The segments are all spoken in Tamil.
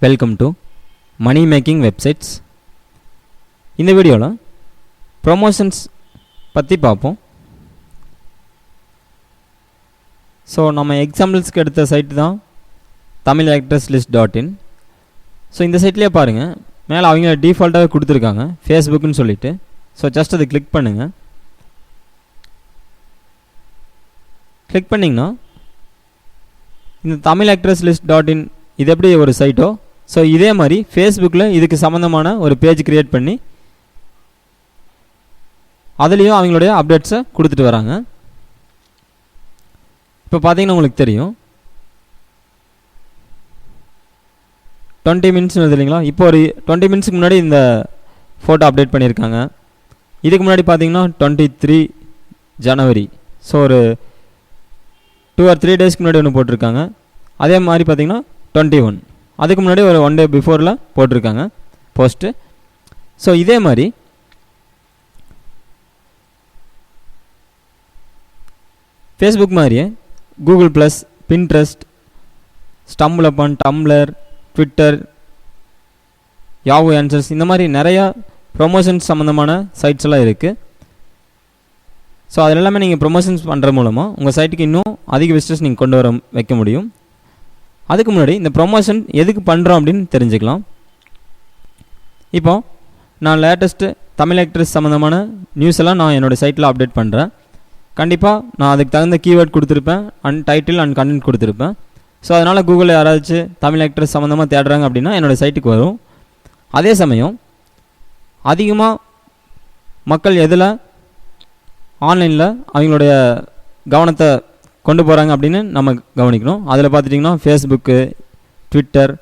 Welcome to money making websites. இந்த வீடியோவில் ப்ரொமோஷன்ஸ் பற்றி பார்ப்போம். ஸோ நம்ம எக்ஸாம்பிள்ஸ்க்கு எடுத்த சைட்டு தான் tamilactresslist.in. ஸோ இந்த சைட்லேயே பாருங்கள், மேலே அவங்க டிஃபால்ட்டாக கொடுத்துருக்காங்க ஃபேஸ்புக்குன்னு சொல்லிட்டு. ஸோ ஜஸ்ட் அதை கிளிக் பண்ணுங்கள். கிளிக் பண்ணிங்கன்னா இந்த tamilactresslist.in இது எப்படி ஒரு சைட்டோ, ஸோ இதே மாதிரி ஃபேஸ்புக்கில் இதுக்கு சம்மந்தமான ஒரு பேஜ் க்ரியேட் பண்ணி அதுலேயும் அவங்களுடைய அப்டேட்ஸை கொடுத்துட்டு வராங்க. இப்போ பார்த்தீங்கன்னா உங்களுக்கு தெரியும் 20 மினிட்ஸ் வருது இல்லைங்களா. இப்போ ஒரு 20 மினிட்ஸ்க்கு முன்னாடி இந்த ஃபோட்டோ அப்டேட் பண்ணியிருக்காங்க. இதுக்கு முன்னாடி பார்த்தீங்கன்னா 23 ஜனவரி, ஸோ ஒரு 2 or 3 டேஸ்க்கு முன்னாடி ஒன்று போட்டிருக்காங்க. அதே மாதிரி பார்த்தீங்கன்னா 21, அதுக்கு முன்னாடி ஒரு 1 day பிஃபோரில் போட்டிருக்காங்க போஸ்ட்டு. ஸோ இதே மாதிரி ஃபேஸ்புக் மாதிரியே Google plus, Pinterest, StumbleUpon, Tumblr, Twitter, Yahoo answers, இந்த மாதிரி நிறையா ப்ரொமோஷன்ஸ் சம்மந்தமான சைட்ஸ் எல்லாம் இருக்குது. ஸோ அதில் எல்லாமே நீங்கள் ப்ரொமோஷன்ஸ் பண்ணுற மூலமாக உங்கள் சைட்டுக்கு இன்னும் அதிக விசிட்டர்ஸ் நீங்கள் கொண்டு வர வைக்க முடியும். அதுக்கு முன்னாடி இந்த ப்ரொமோஷன் எதுக்கு பண்ணுறோம் அப்படின்னு தெரிஞ்சுக்கலாம். இப்போ நான் லேட்டஸ்ட்டு தமிழ் சம்மந்தமான நியூஸ் எல்லாம் நான் என்னோடய சைட்டில் அப்டேட் பண்ணுறேன். கண்டிப்பாக நான் அதுக்கு தகுந்த கீவேர்ட் கொடுத்துருப்பேன், டைட்டில் அண்ட் கண்டென்ட் கொடுத்துருப்பேன். ஸோ அதனால் கூகுளில் யாராச்சும் தமிழ் ஆக்ட்ரஸ் சம்மந்தமாக தேடுறாங்க அப்படின்னா என்னோடய சைட்டுக்கு வரும். அதே சமயம் அதிகமாக மக்கள் எதில் ஆன்லைனில் அவங்களுடைய கவனத்தை கொண்டு போகிறாங்க அப்படின்னு நம்ம கவனிக்கணும். அதில் பார்த்துட்டிங்கன்னா ஃபேஸ்புக்கு, ட்விட்டர்,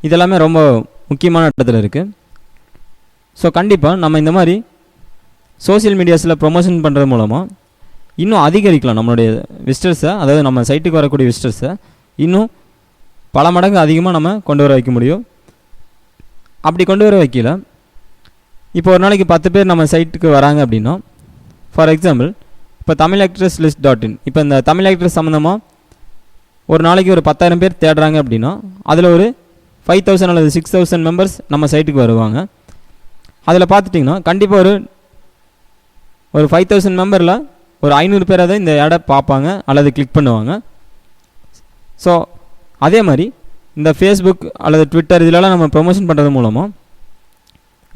இதெல்லாமே ரொம்ப முக்கியமான இடத்துல இருக்குது. ஸோ கண்டிப்பாக நம்ம இந்த மாதிரி சோசியல் மீடியாஸில் ப்ரொமோஷன் பண்ணுறது மூலமாக இன்னும் அதிகரிக்கலாம் நம்மளுடைய விசிட்டர்ஸை, அதாவது நம்ம சைட்டுக்கு வரக்கூடிய விசிட்டர்ஸை இன்னும் பல மடங்கு அதிகமாக நம்ம கொண்டு வர வைக்க முடியும். அப்படி கொண்டு வர வைக்கல, இப்போ ஒரு நாளைக்கு 10 பேர் நம்ம சைட்டுக்கு வராங்க அப்படின்னா, ஃபார் எக்ஸாம்பிள் இப்போ tamilactresslist.in, இப்போ இந்த தமிழ் ஆக்ட்ரஸ் சம்மந்தமாக ஒரு நாளைக்கு ஒரு 10,000 பேர் தேடுறாங்க அப்படின்னா அதில் ஒரு 5,000 அல்லது 6,000 மெம்பர்ஸ் நம்ம சைட்டுக்கு வருவாங்க. அதில் பார்த்துட்டிங்கன்னா கண்டிப்பாக ஒரு 5,000 மெம்பரில் ஒரு 500 பேரை தான் இந்த ஆடை பார்ப்பாங்க அல்லது கிளிக் பண்ணுவாங்க. ஸோ அதே மாதிரி இந்த ஃபேஸ்புக் அல்லது ட்விட்டர் இதிலெல்லாம் நம்ம ப்ரொமோஷன் பண்ணுறது மூலமாக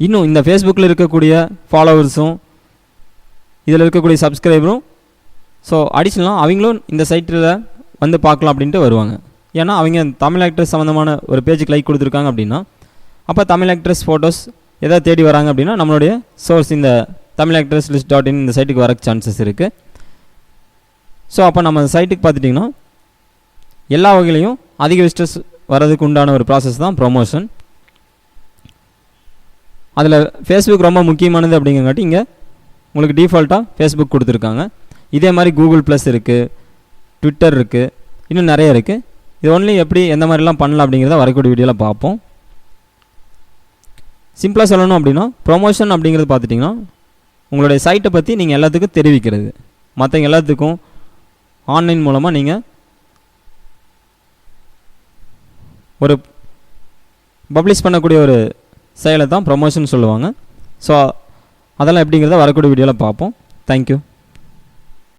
இன்னும் இந்த ஃபேஸ்புக்கில் இருக்கக்கூடிய ஃபாலோவர்ஸும் இதில் இருக்கக்கூடிய சப்ஸ்கிரைபரும் ஸோ அடிஷ்னலாக அவங்களும் இந்த சைட்டில் வந்து பார்க்கலாம் அப்படின்ட்டு வருவாங்க. ஏன்னா அவங்க தமிழ் ஆக்ட்ரஸ் சம்மந்தமான ஒரு பேஜுக்கு லைக் கொடுத்துருக்காங்க அப்படின்னா, அப்போ தமிழ் ஆக்ட்ரஸ் ஃபோட்டோஸ் எதாவது தேடி வராங்க அப்படின்னா நம்மளுடைய சோர்ஸ் இந்த tamilactresslist.in இந்த சைட்டுக்கு வர சான்சஸ் இருக்குது. ஸோ அப்போ நம்ம சைட்டுக்கு பார்த்துட்டிங்கன்னா எல்லா வகையிலையும் அதிக விசிட்டர்ஸ் வர்றதுக்கு உண்டான ஒரு ப்ராசஸ் தான் ப்ரொமோஷன். அதில் ஃபேஸ்புக் ரொம்ப முக்கியமானது அப்படிங்கிறங்காட்டி இங்கே உங்களுக்கு டிஃபால்ட்டாக ஃபேஸ்புக் கொடுத்துருக்காங்க. இதே மாதிரி கூகுள் ப்ளஸ் இருக்குது, ட்விட்டர் இருக்குது, இன்னும் நிறைய இருக்குது. இது ஒன்லி எப்படி எந்த மாதிரிலாம் பண்ணலாம் அப்படிங்கிறத வரக்கூடிய வீடியோவில் பார்ப்போம். சிம்பிளாக சொல்லணும் அப்படின்னா ப்ரொமோஷன் அப்படிங்கிறது பார்த்துட்டிங்கன்னா உங்களுடைய சைட்டை பற்றி நீங்கள் எல்லாத்துக்கும் தெரிவிக்கிறது, மற்றவங்க எல்லாத்துக்கும் ஆன்லைன் மூலமாக நீங்கள் ஒரு பப்ளிஷ் பண்ணக்கூடிய ஒரு செயலை தான் ப்ரொமோஷன் சொல்லுவாங்க. ஸோ அதெல்லாம் எப்படிங்கிறத வரக்கூடிய வீடியோவில் பார்ப்போம். தேங்க்யூ.